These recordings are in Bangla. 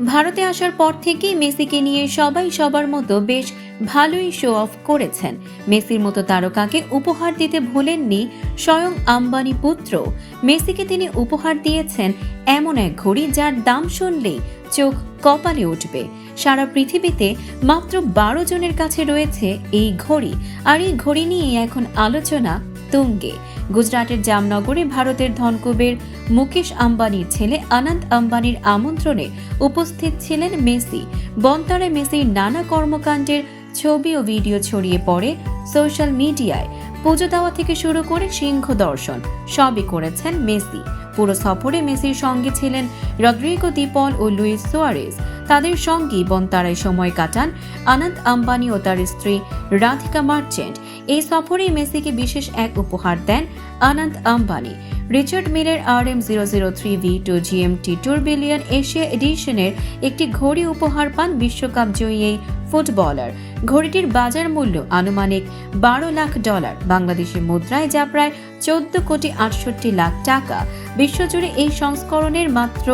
ভারতে আসার পর থেকেই মেসিকে নিয়ে সবাই সবার মতো বেশ ভালোই শো অফ করেছেন। মেসির মতো তারকাকে উপহার দিতে ভোলেননি স্বয়ং আম্বানি পুত্র। মেসিকে তিনি উপহার দিয়েছেন এমন এক ঘড়ি যার দাম শুনলেই চোখ কপালে উঠবে। সারা পৃথিবীতে মাত্র 12 জনের কাছে রয়েছে এই ঘড়ি, আর এই ঘড়ি নিয়ে এখন আলোচনা তুঙ্গে। গুজরাটের জামনগরে ভারতের ধনকুবের মুকেশ আম্বানির ছেলে আনন্দ আম্বানির আমন্ত্রণে উপস্থিত ছিলেন মেসি। বন্তরে মেসির নানা কর্মকাণ্ডের ছবি ও ভিডিও ছড়িয়ে পড়ে সোশ্যাল মিডিয়ায়। পুজো দেওয়া থেকে শুরু করে সিংহ দর্শন সবই করেছেন মেসি। পুরো সফরে মেসির সঙ্গে ছিলেন রদ্রিগো দি পল ও লুইস সুয়ারেজ। তাদের সঙ্গেই বনতারায় সময় কাটান আনন্দ আম্বানি ও তার স্ত্রী রাধিকা মার্চেন্ট। এই সফরে মেসিকে বিশেষ এক উপহার দেন আনন্দ আম্বানি। রিচার্ড মিলের RM003V2 GMT টুরবিলিয়ন এশিয়া এডিশনের একটি ঘড়ি উপহার পান বিশ্বকাপ জয়ী এই ফুটবলার। ঘড়িটির বাজার মূল্য আনুমানিক $12 লাখ, বাংলাদেশি মুদ্রায় যা প্রায় 14,68 লাখ টাকা। বিশ্বজুড়ে এই সংস্করণের মাত্র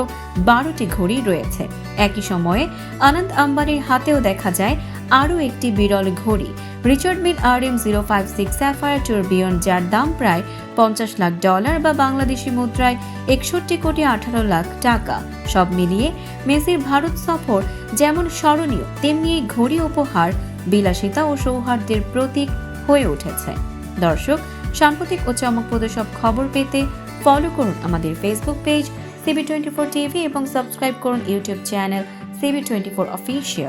12টি ঘড়ি রয়েছে। একই সময়ে আনন্দ আম্বানির হাতেও দেখা যায় আরও একটি বিরল ঘড়ি, রিচার্ড মিল RM056 স্যাফায়ার টুরবিয়ন, যার দাম প্রায় $50 লাখ বা বাংলাদেশি মুদ্রায় 61,18 লাখ টাকা। সব মিলিয়ে মেসির ভারত সফর যেমন স্মরণীয়, তেমনি এই ঘড়ি উপহার বিলাসিতা ও সৌহার্দ্যের প্রতীক হয়ে উঠেছে। দর্শক, সাম্প্রতিক ও চমকপ্রদ সব খবর পেতে ফলো করুন আমাদের ফেসবুক পেজ CB24 TV এবং সাবস্ক্রাইব করুন ইউটিউব চ্যানেল CB24 অফিসিয়াল।